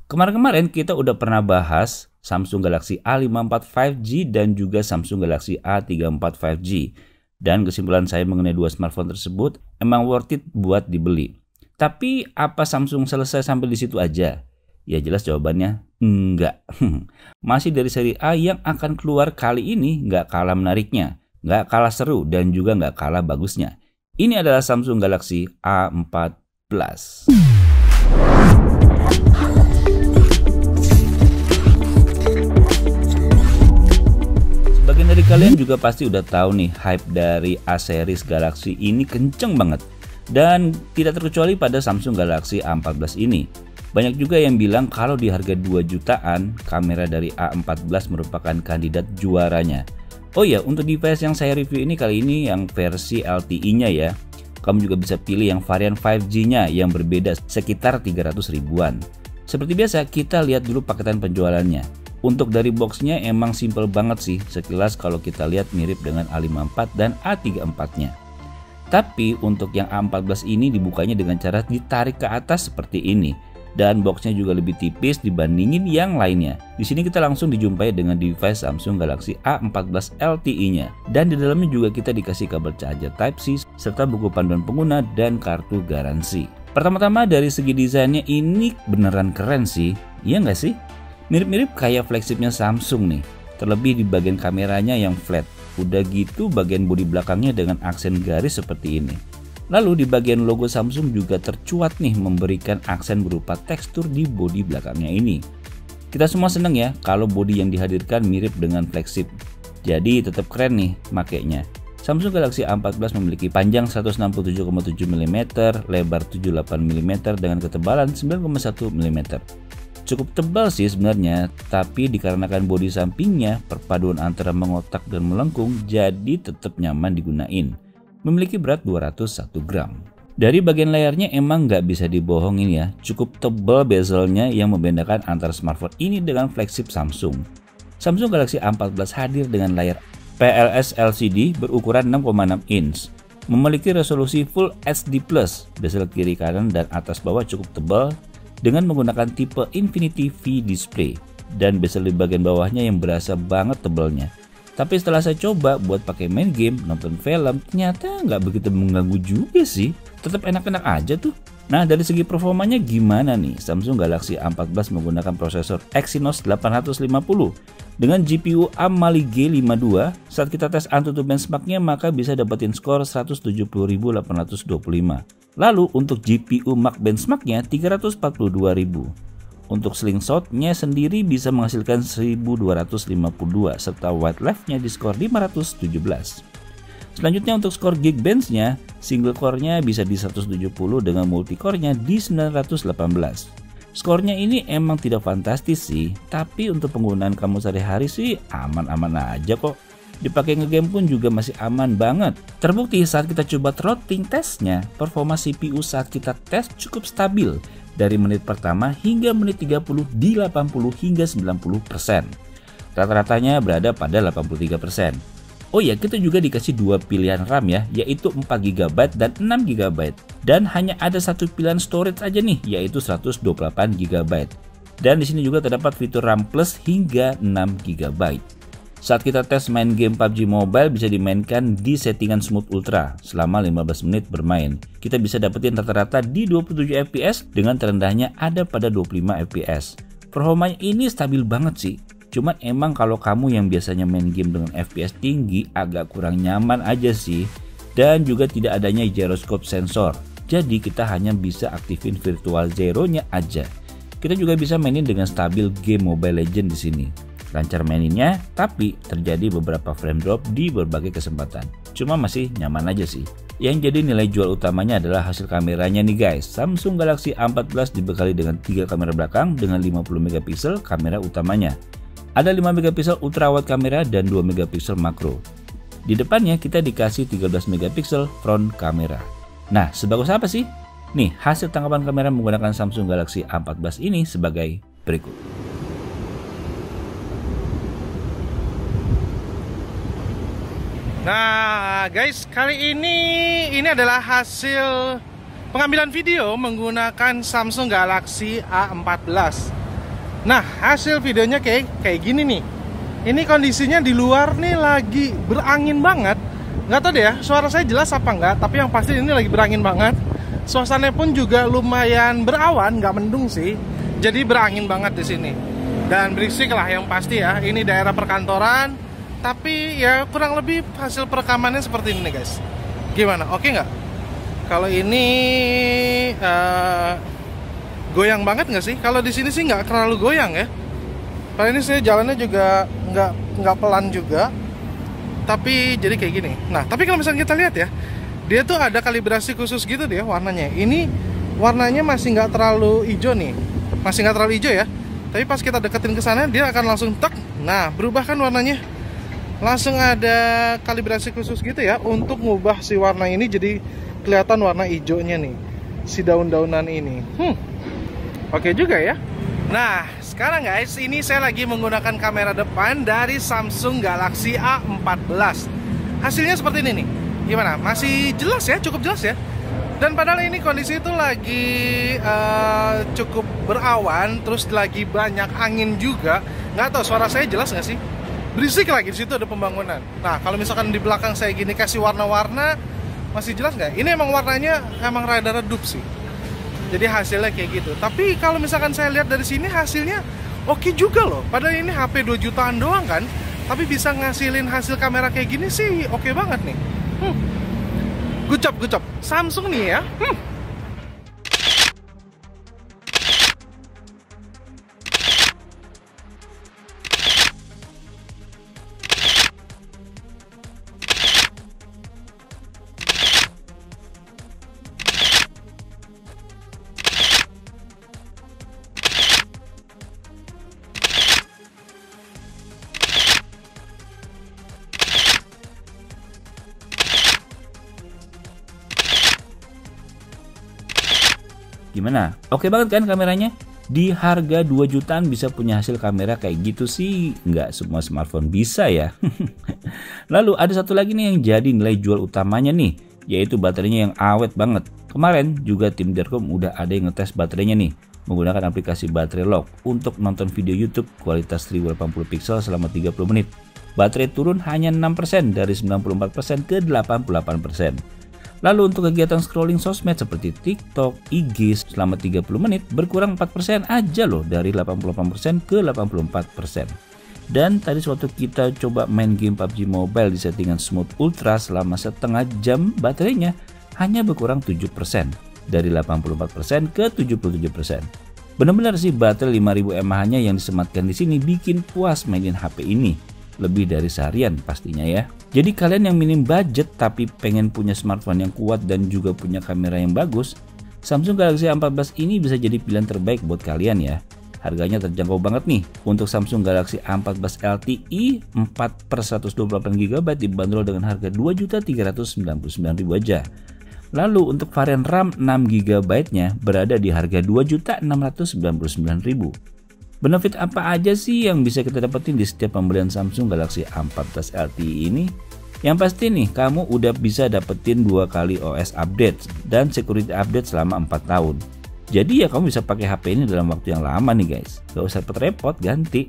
Kemarin-kemarin kita udah pernah bahas Samsung Galaxy A54 5G dan juga Samsung Galaxy A34 5G. Dan kesimpulan saya mengenai dua smartphone tersebut emang worth it buat dibeli. Tapi apa Samsung selesai sampai di situ aja? Ya jelas jawabannya enggak. Masih dari seri A yang akan keluar kali ini nggak kalah menariknya, nggak kalah seru, dan juga nggak kalah bagusnya. Ini adalah Samsung Galaxy A14. Sebagian dari kalian juga pasti udah tahu nih, hype dari A series Galaxy ini kenceng banget. Dan tidak terkecuali pada Samsung Galaxy A14 ini. Banyak juga yang bilang kalau di harga 2 jutaan, kamera dari A14 merupakan kandidat juaranya. Oh ya, untuk device yang saya review ini kali ini yang versi LTE-nya ya. Kamu juga bisa pilih yang varian 5G-nya yang berbeda sekitar 300 ribuan. Seperti biasa, kita lihat dulu paketan penjualannya. Untuk dari boxnya emang simple banget sih, sekilas kalau kita lihat mirip dengan A54 dan A34-nya. Tapi untuk yang A14 ini dibukanya dengan cara ditarik ke atas seperti ini. Dan boxnya juga lebih tipis dibandingin yang lainnya. Di sini kita langsung dijumpai dengan device Samsung Galaxy A14 LTE-nya. Dan di dalamnya juga kita dikasih kabel charger Type-C serta buku panduan pengguna dan kartu garansi. Pertama-tama dari segi desainnya ini beneran keren sih, iya nggak sih? Mirip-mirip kayak flagshipnya Samsung nih. Terlebih di bagian kameranya yang flat. Udah gitu bagian bodi belakangnya dengan aksen garis seperti ini. Lalu di bagian logo Samsung juga tercuat nih memberikan aksen berupa tekstur di bodi belakangnya ini. Kita semua seneng ya kalau bodi yang dihadirkan mirip dengan flagship. Jadi tetap keren nih makainya. Samsung Galaxy A14 memiliki panjang 167,7 mm, lebar 78 mm dengan ketebalan 9,1 mm. Cukup tebal sih sebenarnya, tapi dikarenakan bodi sampingnya perpaduan antara mengotak dan melengkung jadi tetap nyaman digunain. Memiliki berat 201 gram. Dari bagian layarnya emang nggak bisa dibohongin ya, cukup tebal bezelnya yang membedakan antara smartphone ini dengan flagship Samsung. Samsung Galaxy A14 hadir dengan layar PLS LCD berukuran 6,6 inch. Memiliki resolusi Full HD+, bezel kiri kanan dan atas bawah cukup tebal dengan menggunakan tipe Infinity V display. Dan bezel di bagian bawahnya yang berasa banget tebalnya. Tapi setelah saya coba buat pakai main game, nonton film, ternyata nggak begitu mengganggu juga sih. Tetap enak-enak aja tuh. Nah, dari segi performanya gimana nih? Samsung Galaxy A14 menggunakan prosesor Exynos 850 dengan GPU ARM Mali G52. Saat kita tes AnTuTu benchmarknya maka bisa dapetin skor 170.825. Lalu untuk GPU Max benchmarknya 342.000. Untuk slingshotnya sendiri bisa menghasilkan 1252 serta wide left-nya di skor 517. Selanjutnya untuk skor Geekbench-nya, single core-nya bisa di 170 dengan multicore-nya di 918. Skornya ini emang tidak fantastis sih, tapi untuk penggunaan kamu sehari-hari sih aman-aman aja kok. Dipakai ngegame pun juga masih aman banget. Terbukti saat kita coba throttling testnya, performa CPU saat kita tes cukup stabil. Dari menit pertama hingga menit 30 di 80 hingga 90%. Rata-ratanya berada pada 83%. Oh ya, kita juga dikasih dua pilihan RAM ya, yaitu 4GB dan 6GB. Dan hanya ada satu pilihan storage aja nih, yaitu 128GB. Dan di sini juga terdapat fitur RAM Plus hingga 6GB. Saat kita tes main game PUBG Mobile bisa dimainkan di settingan Smooth Ultra selama 15 menit bermain. Kita bisa dapetin rata-rata di 27 fps dengan terendahnya ada pada 25 fps. Performanya ini stabil banget sih. Cuman emang kalau kamu yang biasanya main game dengan fps tinggi agak kurang nyaman aja sih. Dan juga tidak adanya gyroscope sensor. Jadi kita hanya bisa aktifin virtual gyro-nya aja. Kita juga bisa mainin dengan stabil game Mobile Legends di sini. Lancar maininnya, tapi terjadi beberapa frame drop di berbagai kesempatan. Cuma masih nyaman aja sih. Yang jadi nilai jual utamanya adalah hasil kameranya nih guys. Samsung Galaxy A14 dibekali dengan 3 kamera belakang dengan 50 megapiksel kamera utamanya. Ada 5 megapiksel ultra wide kamera dan 2 megapiksel makro. Di depannya kita dikasih 13 megapiksel front kamera. Nah, sebagus apa sih? Nih, hasil tangkapan kamera menggunakan Samsung Galaxy A14 ini sebagai berikut. Nah guys, kali ini adalah hasil pengambilan video menggunakan Samsung Galaxy A14. Nah, hasil videonya kayak gini nih. Ini kondisinya di luar nih lagi berangin banget. Nggak tahu deh ya, suara saya jelas apa enggak, tapi yang pasti ini lagi berangin banget. Suasananya pun juga lumayan berawan, nggak mendung sih. Jadi berangin banget di sini. Dan berisik lah yang pasti ya. Ini daerah perkantoran, tapi ya kurang lebih hasil perekamannya seperti ini nih guys. Gimana? Oke nggak? Kalau ini goyang banget nggak sih? Kalau di sini sih nggak terlalu goyang ya. Kalau ini saya jalannya juga nggak pelan juga. Tapi jadi kayak gini. Nah, tapi kalau misalnya kita lihat ya, dia tuh ada kalibrasi khusus gitu dia warnanya. Ini warnanya masih nggak terlalu hijau nih, masih nggak terlalu hijau ya. Tapi pas kita deketin ke sana, dia akan langsung tek. Nah, berubah kan warnanya. Langsung ada kalibrasi khusus gitu ya untuk ngubah si warna ini jadi kelihatan warna hijaunya nih, si daun-daunan ini. Oke juga ya. Nah, sekarang guys, ini saya lagi menggunakan kamera depan dari Samsung Galaxy A14. Hasilnya seperti ini nih. Gimana? Masih jelas ya, cukup jelas ya. Dan padahal ini kondisi itu lagi cukup berawan, terus lagi banyak angin juga. Nggak tahu suara saya jelas nggak sih? Berisik lagi, di situ ada pembangunan. Nah, kalau misalkan di belakang saya gini kasih warna-warna, masih jelas nggak? Ini emang warnanya emang rada redup sih. Jadi hasilnya kayak gitu. Tapi kalau misalkan saya lihat dari sini hasilnya oke juga loh. Padahal ini HP 2 jutaan doang kan, tapi bisa ngasilin hasil kamera kayak gini sih oke banget nih. Good job Samsung nih ya. Gimana? Oke banget kan kameranya? Di harga 2 jutaan bisa punya hasil kamera kayak gitu sih, nggak semua smartphone bisa ya. Lalu ada satu lagi nih yang jadi nilai jual utamanya nih, yaitu baterainya yang awet banget. Kemarin juga tim Dercom udah ada yang ngetes baterainya nih, menggunakan aplikasi baterai lock untuk nonton video YouTube kualitas 1080 pixel selama 30 menit. Baterai turun hanya 6% dari 94% ke 88%. Lalu untuk kegiatan scrolling sosmed seperti TikTok, IG selama 30 menit berkurang 4% aja loh, dari 88% ke 84%. Dan tadi sewaktu kita coba main game PUBG Mobile di settingan Smooth Ultra selama setengah jam, baterainya hanya berkurang 7%, dari 84% ke 77%. Benar-benar sih baterai 5000 mAh-nya yang disematkan di sini bikin puas mainin HP ini. Lebih dari seharian pastinya ya. Jadi kalian yang minim budget tapi pengen punya smartphone yang kuat dan juga punya kamera yang bagus, Samsung Galaxy A14 ini bisa jadi pilihan terbaik buat kalian ya. Harganya terjangkau banget nih. Untuk Samsung Galaxy A14 LTE 4/128GB dibanderol dengan harga Rp2.399.000 aja. Lalu untuk varian RAM 6GB-nya berada di harga Rp2.699.000. Benefit apa aja sih yang bisa kita dapetin di setiap pembelian Samsung Galaxy A14 LTE ini? Yang pasti nih, kamu udah bisa dapetin 2 kali OS update dan security update selama 4 tahun. Jadi ya kamu bisa pakai HP ini dalam waktu yang lama nih guys. Gak usah repot-repot ganti.